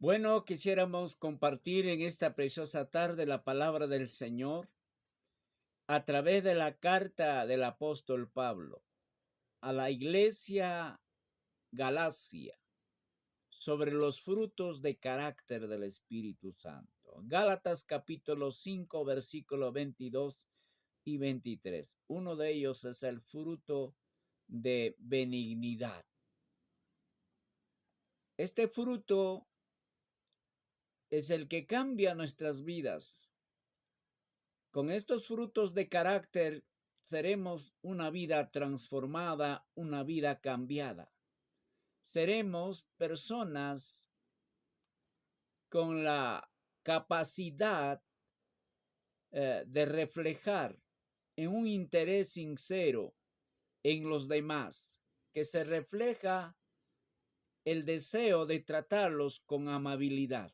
Bueno, quisiéramos compartir en esta preciosa tarde la palabra del Señor a través de la carta del apóstol Pablo a la iglesia Galacia sobre los frutos de carácter del Espíritu Santo. Gálatas capítulo 5, versículos 22 y 23. Uno de ellos es el fruto de benignidad. Este fruto es el que cambia nuestras vidas. Con estos frutos de carácter seremos una vida transformada, una vida cambiada. Seremos personas con la capacidad de reflejar en un interés sincero en los demás, que se refleja el deseo de tratarlos con amabilidad,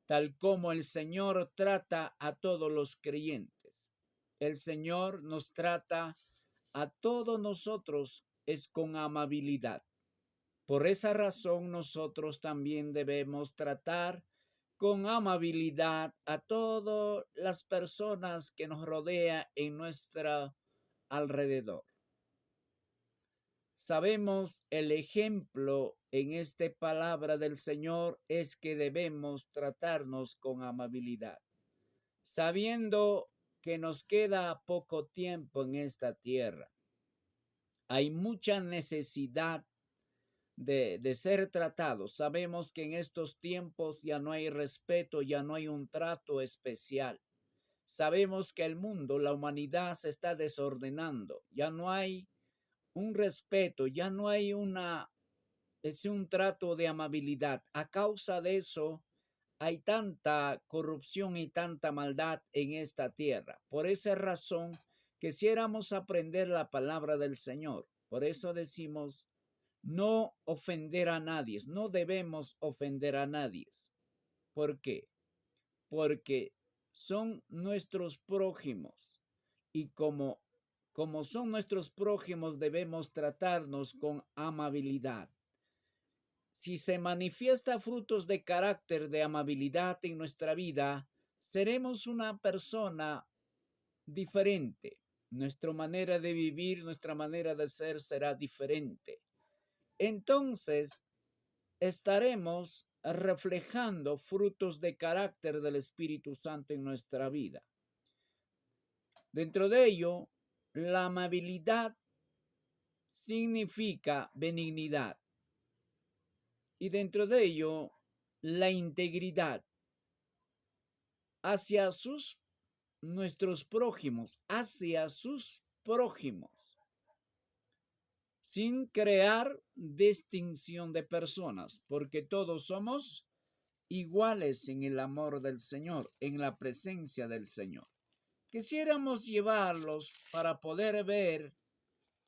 tal como el Señor trata a todos los creyentes. El Señor nos trata a todos nosotros es con amabilidad. Por esa razón nosotros también debemos tratar con amabilidad a todas las personas que nos rodean en nuestro alrededor. Sabemos el ejemplo en esta palabra del Señor es que debemos tratarnos con amabilidad, sabiendo que nos queda poco tiempo en esta tierra. Hay mucha necesidad de ser tratados. Sabemos que en estos tiempos ya no hay respeto, ya no hay un trato especial. Sabemos que el mundo, la humanidad se está desordenando. Ya no hay un respeto, ya no hay un trato de amabilidad. A causa de eso, hay tanta corrupción y tanta maldad en esta tierra. Por esa razón, quisiéramos aprender la palabra del Señor. Por eso decimos, no ofender a nadie, no debemos ofender a nadie. ¿Por qué? Porque son nuestros prójimos y como son nuestros prójimos debemos tratarnos con amabilidad. Si se manifiesta frutos de carácter de amabilidad en nuestra vida, seremos una persona diferente. Nuestra manera de vivir, nuestra manera de ser será diferente. Entonces, estaremos reflejando frutos de carácter del Espíritu Santo en nuestra vida. Dentro de ello, la amabilidad significa benignidad. Y dentro de ello, la integridad hacia nuestros prójimos, hacia sus prójimos, sin crear distinción de personas, porque todos somos iguales en el amor del Señor, en la presencia del Señor. Quisiéramos llevarlos para poder ver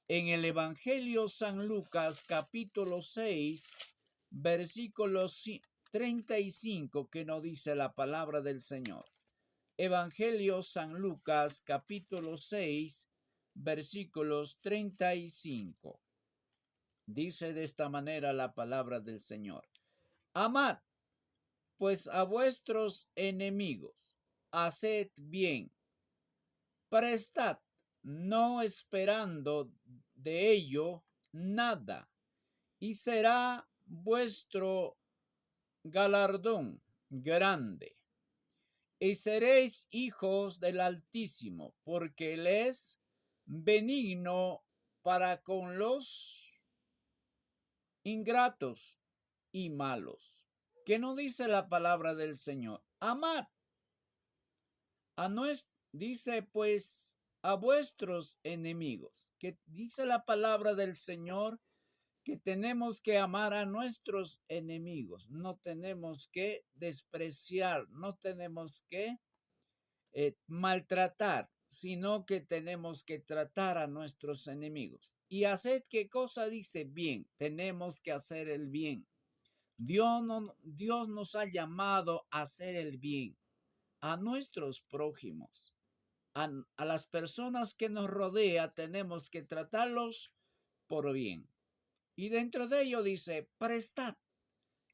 en el Evangelio San Lucas capítulo 6, versículos 35, que nos dice la palabra del Señor. Evangelio San Lucas capítulo 6, versículos 35. Dice de esta manera la palabra del Señor. Amad pues a vuestros enemigos, haced bien, prestad, no esperando de ello nada, y será vuestro galardón grande. Y seréis hijos del Altísimo, porque Él es benigno para con los ingratos y malos. ¿Qué nos dice la palabra del Señor? Amad. Dice pues a vuestros enemigos, que dice la palabra del Señor que tenemos que amar a nuestros enemigos, no tenemos que despreciar, no tenemos que maltratar, sino que tenemos que tratar a nuestros enemigos. ¿Y hacer qué cosa? Dice bien, tenemos que hacer el bien. Dios nos ha llamado a hacer el bien a nuestros prójimos. A las personas que nos rodea tenemos que tratarlos por bien. Y dentro de ello dice, prestad.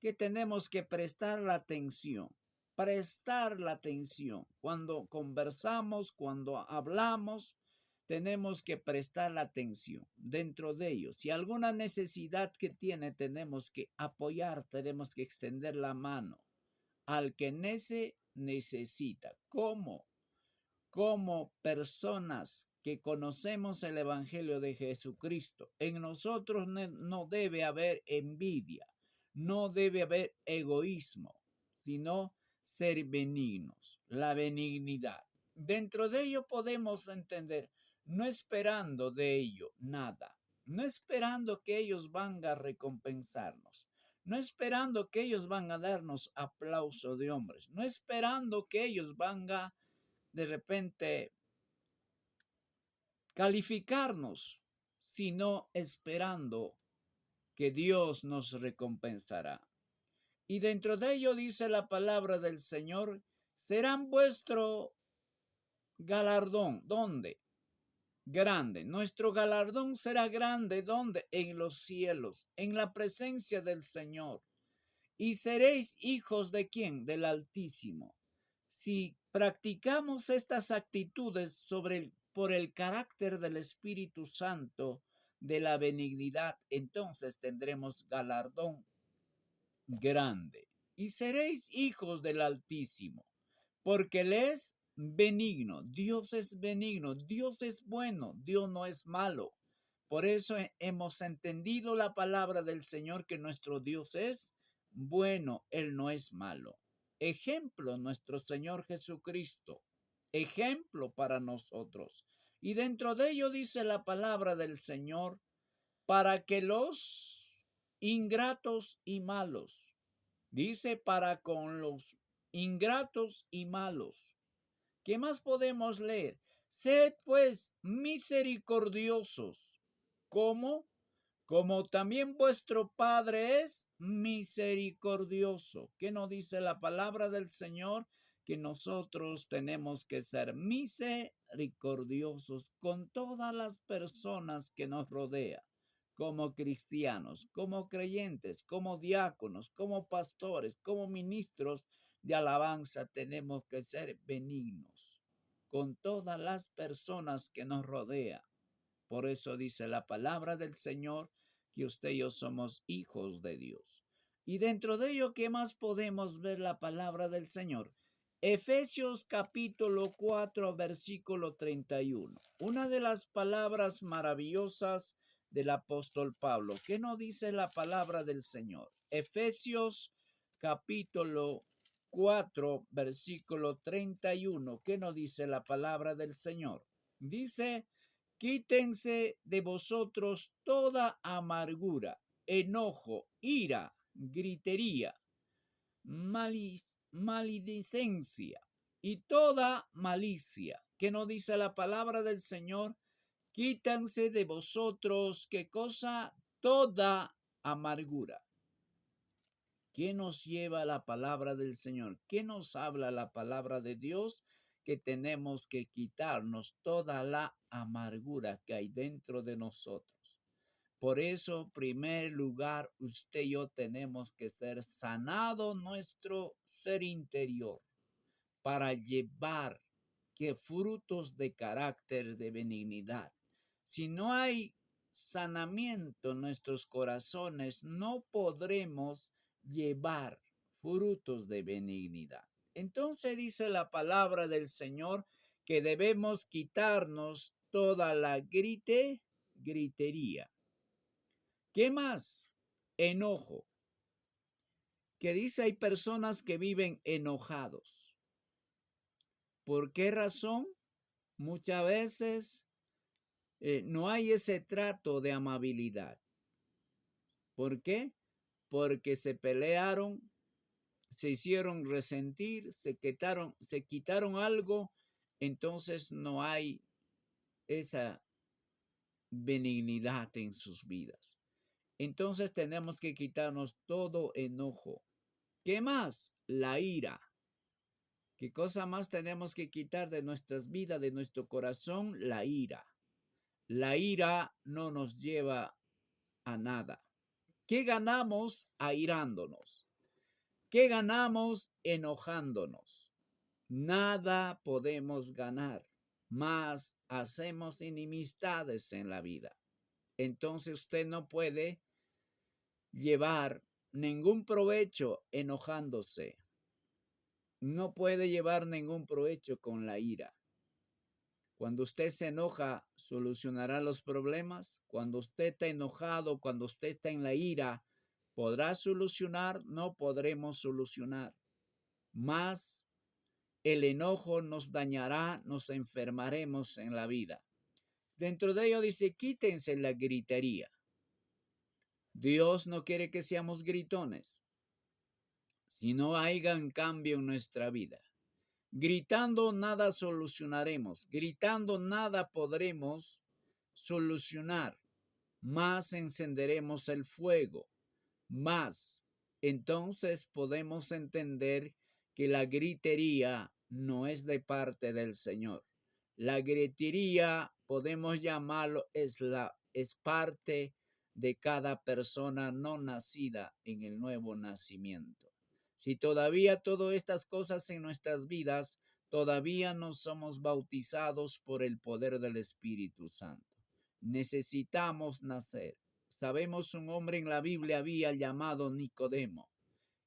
que tenemos que prestar la atención. Prestar la atención. Cuando conversamos, cuando hablamos, tenemos que prestar la atención dentro de ello. Si alguna necesidad que tiene, tenemos que apoyar, tenemos que extender la mano al que necesita. ¿Cómo? Como personas que conocemos el Evangelio de Jesucristo. En nosotros no debe haber envidia, no debe haber egoísmo, sino ser benignos, la benignidad. Dentro de ello podemos entender, no esperando de ello nada, no esperando que ellos van a recompensarnos, no esperando que ellos van a darnos aplauso de hombres, no esperando que ellos van a de repente calificarnos, sino esperando que Dios nos recompensará. Y dentro de ello dice la palabra del Señor, serán vuestro galardón. ¿Dónde? Grande. Nuestro galardón será grande. ¿Dónde? En los cielos, en la presencia del Señor. Y seréis hijos de ¿quién? Del Altísimo. Si practicamos estas actitudes por el carácter del Espíritu Santo, de la benignidad, entonces tendremos galardón grande. Y seréis hijos del Altísimo, porque Él es benigno. Dios es benigno, Dios es bueno, Dios no es malo. Por eso hemos entendido la palabra del Señor, que nuestro Dios es bueno, Él no es malo. Ejemplo, nuestro Señor Jesucristo, ejemplo para nosotros. Y dentro de ello dice la palabra del Señor, para que los ingratos y malos, dice para con los ingratos y malos. ¿Qué más podemos leer? Sed pues misericordiosos, como también vuestro Padre es misericordioso. ¿Qué nos dice la palabra del Señor? Que nosotros tenemos que ser misericordiosos con todas las personas que nos rodean, como cristianos, como creyentes, como diáconos, como pastores, como ministros de alabanza. Tenemos que ser benignos con todas las personas que nos rodean. Por eso dice la palabra del Señor que usted y yo somos hijos de Dios. Y dentro de ello, ¿qué más podemos ver la palabra del Señor? Efesios capítulo 4, versículo 31. Una de las palabras maravillosas del apóstol Pablo. ¿Qué nos dice la palabra del Señor? Efesios capítulo 4, versículo 31. ¿Qué nos dice la palabra del Señor? Dice: quítense de vosotros toda amargura, enojo, ira, gritería, maledicencia y toda malicia. ¿Qué nos dice la palabra del Señor? Quítense de vosotros, ¿qué cosa? Toda amargura. ¿Qué nos lleva la palabra del Señor? ¿Qué nos habla la palabra de Dios? Que tenemos que quitarnos toda la amargura que hay dentro de nosotros. Por eso, en primer lugar, usted y yo tenemos que ser sanado nuestro ser interior para llevar que frutos de carácter de benignidad. Si no hay sanamiento en nuestros corazones, no podremos llevar frutos de benignidad. Entonces dice la palabra del Señor que debemos quitarnos toda la gritería. ¿Qué más? Enojo. Que dice hay personas que viven enojados. ¿Por qué razón? Muchas veces no hay ese trato de amabilidad. ¿Por qué? Porque se pelearon, se hicieron resentir, se quitaron algo, entonces no hay esa benignidad en sus vidas. Entonces tenemos que quitarnos todo enojo. ¿Qué más? La ira. ¿Qué cosa más tenemos que quitar de nuestras vidas, de nuestro corazón? La ira. La ira no nos lleva a nada. ¿Qué ganamos airándonos? ¿Qué ganamos enojándonos? Nada podemos ganar, más hacemos enemistades en la vida. Entonces usted no puede llevar ningún provecho enojándose. No puede llevar ningún provecho con la ira. Cuando usted se enoja, ¿solucionará los problemas? Cuando usted está enojado, cuando usted está en la ira, ¿podrá solucionar? No podremos solucionar. Más el enojo nos dañará, nos enfermaremos en la vida. Dentro de ello dice, quítense la gritería. Dios no quiere que seamos gritones, sino haya un cambio en nuestra vida. Gritando nada solucionaremos, gritando nada podremos solucionar, más encenderemos el fuego, más entonces podemos entender que la gritería no es de parte del Señor. La gritería, podemos llamarlo, es parte de cada persona no nacida en el nuevo nacimiento. Si todavía todas estas cosas en nuestras vidas, todavía no somos bautizados por el poder del Espíritu Santo. Necesitamos nacer. Sabemos un hombre en la Biblia había llamado Nicodemo,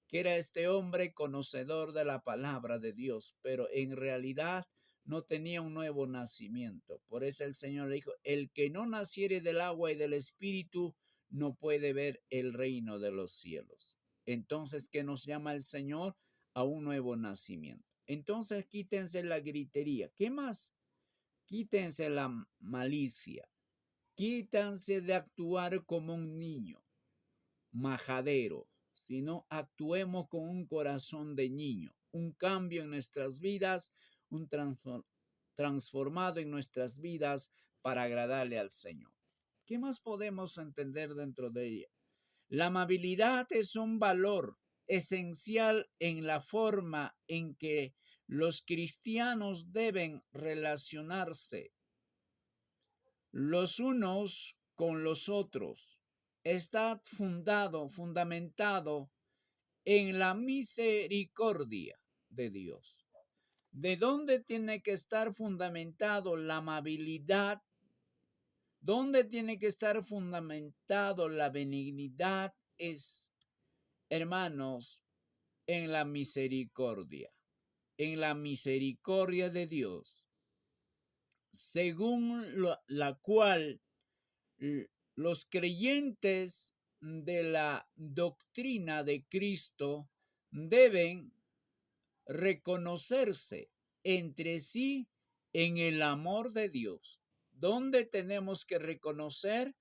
que era este hombre conocedor de la palabra de Dios, pero en realidad no tenía un nuevo nacimiento. Por eso el Señor le dijo, el que no naciere del agua y del Espíritu no puede ver el reino de los cielos. Entonces, ¿qué nos llama el Señor? A un nuevo nacimiento. Entonces, quítense la gritería. ¿Qué más? Quítense la malicia. Quítense de actuar como un niño majadero, sino actuemos con un corazón de niño, un cambio en nuestras vidas, un transformado en nuestras vidas para agradarle al Señor. ¿Qué más podemos entender dentro de ella? La amabilidad es un valor esencial en la forma en que los cristianos deben relacionarse los unos con los otros. Está fundamentado en la misericordia de Dios. ¿De dónde tiene que estar fundamentado la amabilidad? ¿Dónde tiene que estar fundamentado la benignidad? Es, hermanos, en la misericordia. En la misericordia de Dios, según la cual los creyentes de la doctrina de Cristo deben reconocerse entre sí en el amor de Dios. ¿Dónde tenemos que reconocer?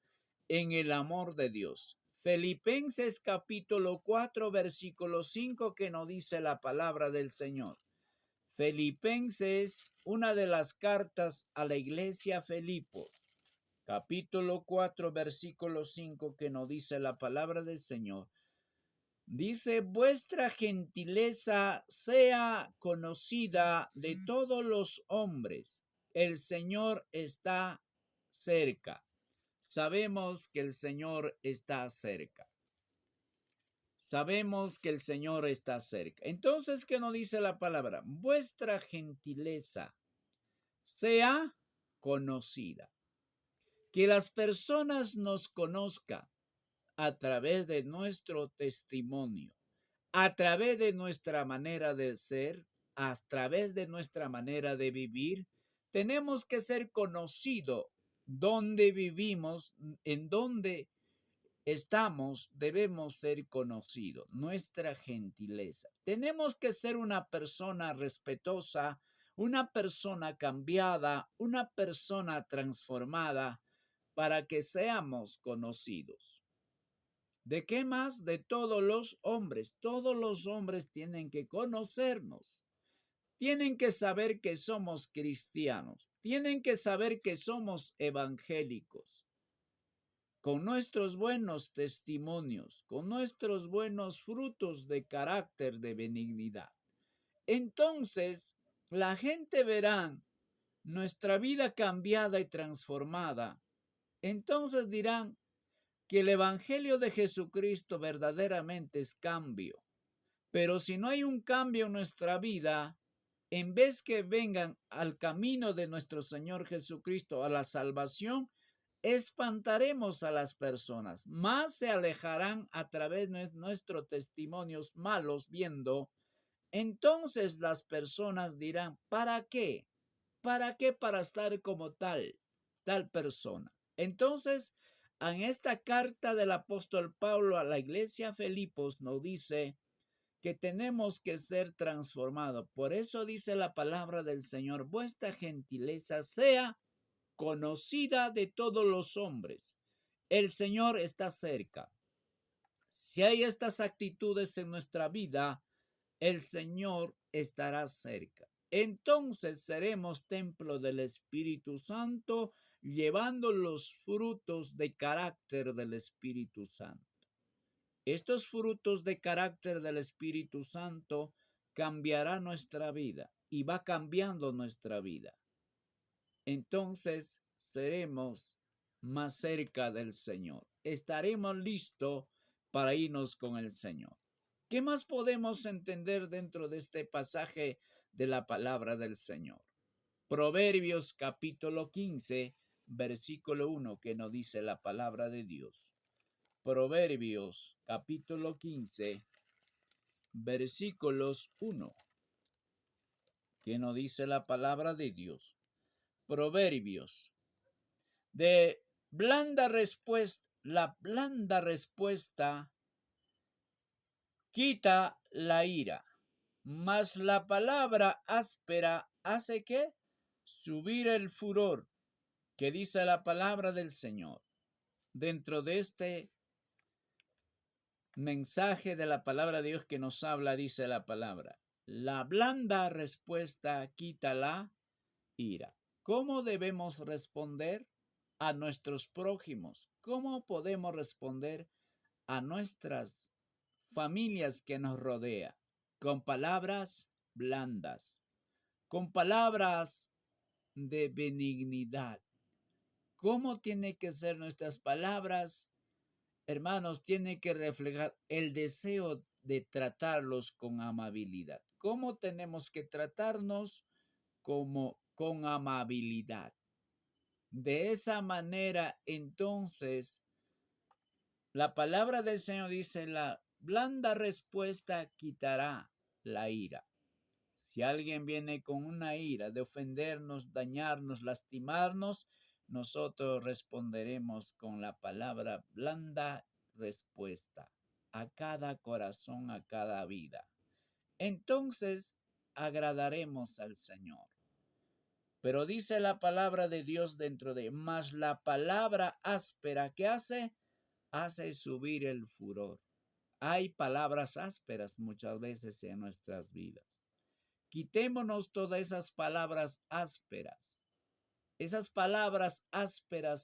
En el amor de Dios. Filipenses capítulo 4, versículo 5, que nos dice la palabra del Señor. Filipenses, una de las cartas a la iglesia Filipos, capítulo 4, versículo 5, que nos dice la palabra del Señor. Dice, vuestra gentileza sea conocida de todos los hombres. El Señor está cerca. Sabemos que el Señor está cerca. Sabemos que el Señor está cerca. Entonces, ¿qué nos dice la palabra? Vuestra gentileza sea conocida. Que las personas nos conozcan a través de nuestro testimonio, a través de nuestra manera de ser, a través de nuestra manera de vivir. Tenemos que ser conocidos donde vivimos, en donde estamos, debemos ser conocidos. Nuestra gentileza. Tenemos que ser una persona respetuosa, una persona cambiada, una persona transformada para que seamos conocidos. ¿De qué más? De todos los hombres. Todos los hombres tienen que conocernos. Tienen que saber que somos cristianos. Tienen que saber que somos evangélicos. Con nuestros buenos testimonios, con nuestros buenos frutos de carácter de benignidad. Entonces, la gente verá nuestra vida cambiada y transformada. Entonces dirán que el Evangelio de Jesucristo verdaderamente es cambio. Pero si no hay un cambio en nuestra vida, en vez que vengan al camino de nuestro Señor Jesucristo, a la salvación, espantaremos a las personas, más se alejarán a través de nuestros testimonios malos viendo. Entonces las personas dirán, ¿para qué? ¿Para qué? Para estar como tal persona. Entonces, en esta carta del apóstol Pablo a la iglesia Filipos nos dice que tenemos que ser transformados. Por eso dice la palabra del Señor, vuestra gentileza sea conocida de todos los hombres. El Señor está cerca. Si hay estas actitudes en nuestra vida, el Señor estará cerca. Entonces seremos templo del Espíritu Santo, llevando los frutos de carácter del Espíritu Santo. Estos frutos de carácter del Espíritu Santo cambiará nuestra vida y va cambiando nuestra vida. Entonces seremos más cerca del Señor. Estaremos listos para irnos con el Señor. ¿Qué más podemos entender dentro de este pasaje de la palabra del Señor? Proverbios capítulo 15, versículo 1, que nos dice la palabra de Dios. Proverbios capítulo 15, versículos 1, que nos dice la palabra de Dios. Proverbios. De blanda respuesta, la blanda respuesta quita la ira, mas la palabra áspera hace que subir el furor, que dice la palabra del Señor. Dentro de este mensaje de la palabra de Dios que nos habla, dice la palabra, la blanda respuesta quita la ira. ¿Cómo debemos responder a nuestros prójimos? ¿Cómo podemos responder a nuestras familias que nos rodean? Con palabras blandas, con palabras de benignidad. ¿Cómo tienen que ser nuestras palabras? Hermanos, tiene que reflejar el deseo de tratarlos con amabilidad. ¿Cómo tenemos que tratarnos? Como con amabilidad. De esa manera, entonces, la palabra del Señor dice, la blanda respuesta quitará la ira. Si alguien viene con una ira de ofendernos, dañarnos, lastimarnos, nosotros responderemos con la palabra blanda respuesta a cada corazón, a cada vida. Entonces agradaremos al Señor. Pero dice la palabra de Dios dentro de, más la palabra áspera que hace subir el furor. Hay palabras ásperas muchas veces en nuestras vidas. Quitémonos todas esas palabras ásperas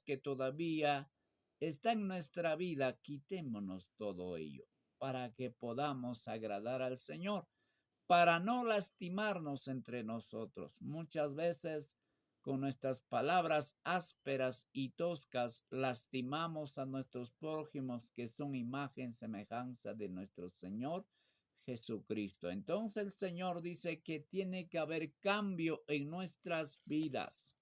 que todavía están en nuestra vida, quitémonos todo ello para que podamos agradar al Señor, para no lastimarnos entre nosotros. Muchas veces con nuestras palabras ásperas y toscas lastimamos a nuestros prójimos que son imagen, semejanza de nuestro Señor Jesucristo. Entonces el Señor dice que tiene que haber cambio en nuestras vidas.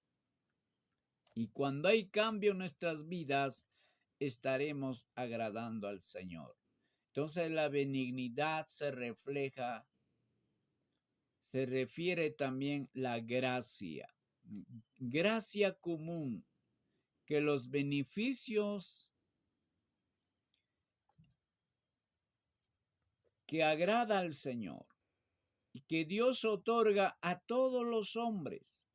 Y cuando hay cambio en nuestras vidas, estaremos agradando al Señor. Entonces la benignidad se refiere también la gracia. Gracia común, que los beneficios que agrada al Señor y que Dios otorga a todos los hombres.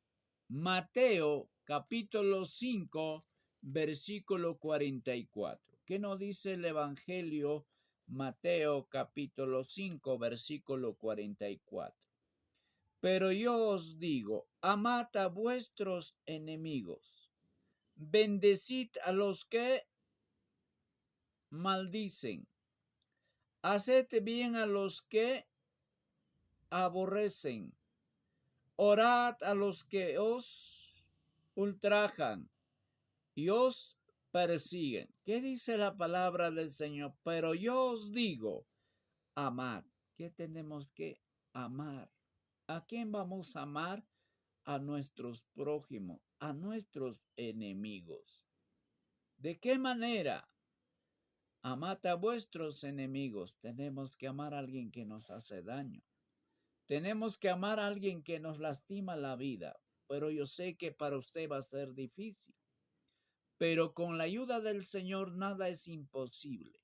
Mateo capítulo 5, versículo 44. ¿Qué nos dice el Evangelio? Mateo capítulo 5, versículo 44. Pero yo os digo, amad a vuestros enemigos, bendecid a los que maldicen, haced bien a los que aborrecen, orad a los que os ultrajan y os persiguen. ¿Qué dice la palabra del Señor? Pero yo os digo, amad. ¿Qué tenemos que amar? ¿A quién vamos a amar? A nuestros prójimos, a nuestros enemigos. ¿De qué manera? Amad a vuestros enemigos. Tenemos que amar a alguien que nos hace daño. Tenemos que amar a alguien que nos lastima la vida. Pero yo sé que para usted va a ser difícil. Pero con la ayuda del Señor nada es imposible.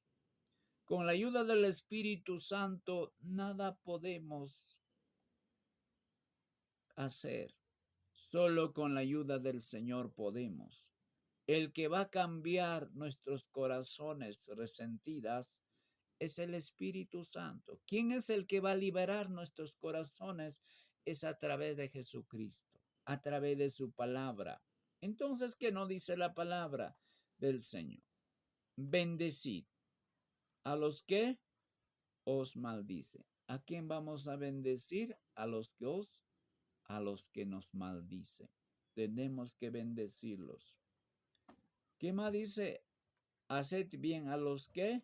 Con la ayuda del Espíritu Santo nada podemos hacer. Solo con la ayuda del Señor podemos. El que va a cambiar nuestros corazones resentidas es el Espíritu Santo. ¿Quién es el que va a liberar nuestros corazones? Es a través de Jesucristo, a través de su palabra. Entonces, ¿qué nos dice la palabra del Señor? Bendecid a los que os maldice. ¿A quién vamos a bendecir? A los que nos maldicen. Tenemos que bendecirlos. ¿Qué más dice? Haced bien a los que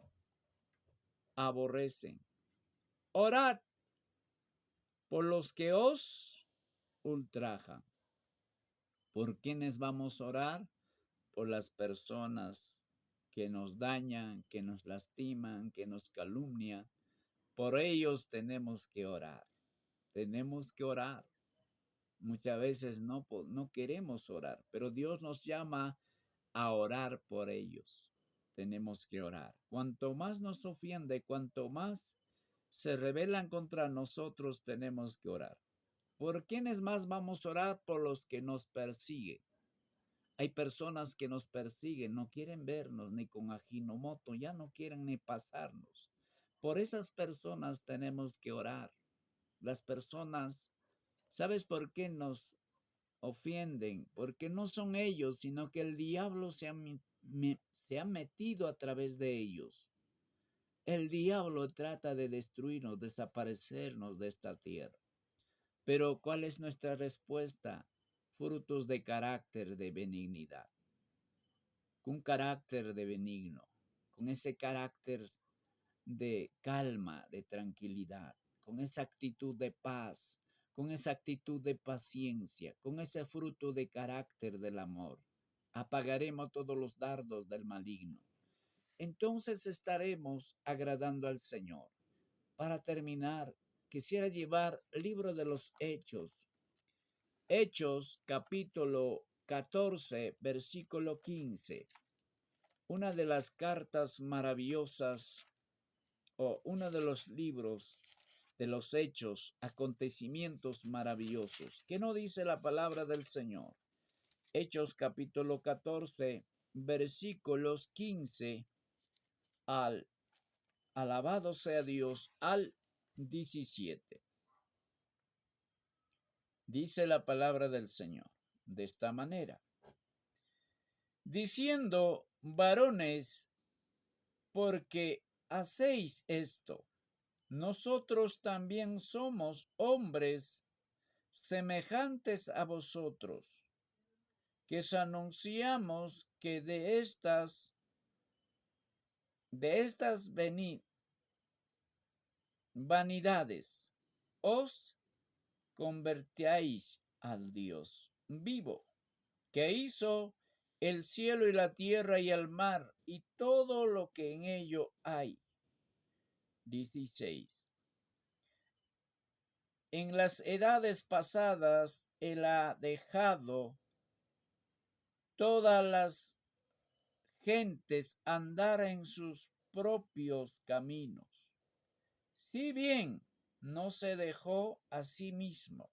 aborrecen. Orad por los que os ultrajan. ¿Por quiénes vamos a orar? Por las personas que nos dañan, que nos lastiman, que nos calumnian. Por ellos tenemos que orar. Tenemos que orar. Muchas veces no queremos orar, pero Dios nos llama a orar por ellos. Tenemos que orar. Cuanto más nos ofende, cuanto más se rebelan contra nosotros, tenemos que orar. ¿Por quiénes más vamos a orar? Por los que nos persiguen. Hay personas que nos persiguen, no quieren vernos ni con Ajinomoto, ya no quieren ni pasarnos. Por esas personas tenemos que orar. Las personas, ¿sabes por qué nos ofenden? Porque no son ellos, sino que el diablo se ha metido a través de ellos. El diablo trata de destruirnos, desaparecernos de esta tierra. Pero ¿cuál es nuestra respuesta? Frutos de carácter de benignidad. Con carácter de benigno, con ese carácter de calma, de tranquilidad, con esa actitud de paz, con esa actitud de paciencia, con ese fruto de carácter del amor. Apagaremos todos los dardos del maligno. Entonces estaremos agradando al Señor. Para terminar, quisiera llevar el libro de los Hechos. Hechos capítulo 14, versículo 15. Una de las cartas maravillosas o uno de los libros de los hechos, acontecimientos maravillosos. ¿Qué no dice la palabra del Señor? Hechos capítulo 14, versículos 15 al, alabado sea Dios, al 17. Dice la palabra del Señor de esta manera, diciendo, varones, porque hacéis esto, nosotros también somos hombres semejantes a vosotros, que os anunciamos que de estas vanidades os convertíais al Dios vivo, que hizo el cielo y la tierra y el mar y todo lo que en ello hay. 16. En las edades pasadas él ha dejado todas las gentes andar en sus propios caminos. Si bien no se dejó a sí mismo,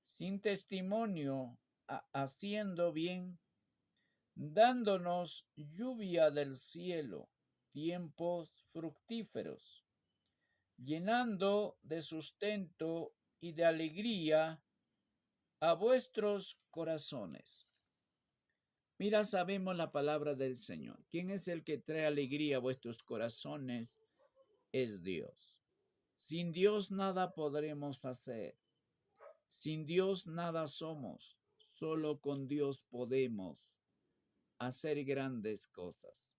sin testimonio, haciendo bien, dándonos lluvia del cielo, tiempos fructíferos, llenando de sustento y de alegría a vuestros corazones. Mira, sabemos la palabra del Señor. ¿Quién es el que trae alegría a vuestros corazones? Es Dios. Sin Dios nada podremos hacer. Sin Dios nada somos. Solo con Dios podemos hacer grandes cosas.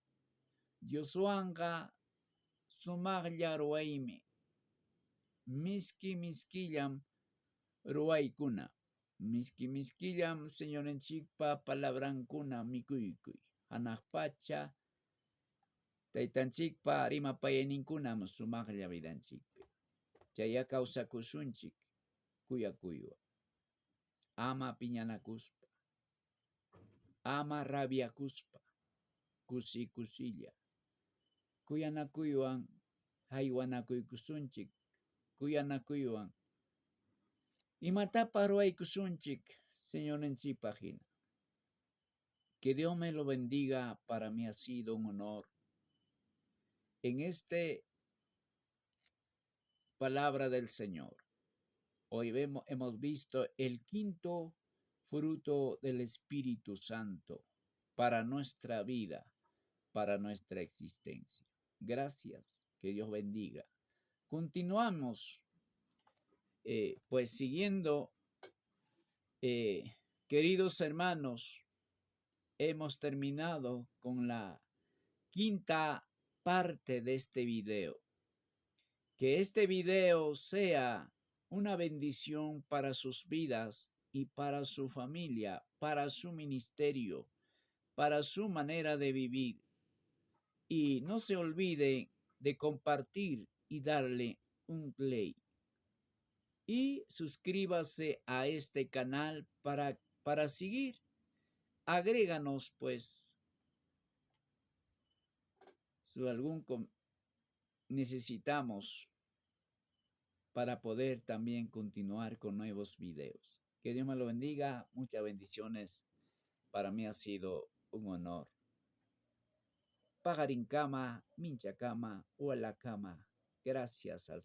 Yosuanga sumagyaruaime. Miski miskillam ruwaykuna. Miski miskillam Señorinchikpa palabrankuna mikuykuy. Hanaqpacha taytanchikpa rimapayninkunam sumaqlla vidanchikpi. Chaya kawsakusunchik kuyakuywan. Ama piñanakuspa. Ama rabiakuspa. Kusi kusilla. Kuyanakuywan haywanakuykusunchik. Kuyanakuywan imatapa ruwaykusunchik Señorinchikpa hina. Que Dios me lo bendiga. Para mí ha sido un honor. En este palabra del Señor. Hoy hemos visto el quinto fruto del Espíritu Santo para nuestra vida, para nuestra existencia. Gracias, que Dios bendiga. Continuamos, pues siguiendo, queridos hermanos, hemos terminado con la quinta parte de este video. Que este video sea una bendición para sus vidas y para su familia, para su ministerio, para su manera de vivir. Y no se olvide de compartir y darle un play. Y suscríbase a este canal para seguir. Agréganos pues si necesitamos para poder también continuar con nuevos videos. Que Dios me lo bendiga. Muchas bendiciones. Para mí ha sido un honor. Pagarincama, minchacama, hualacama. Gracias al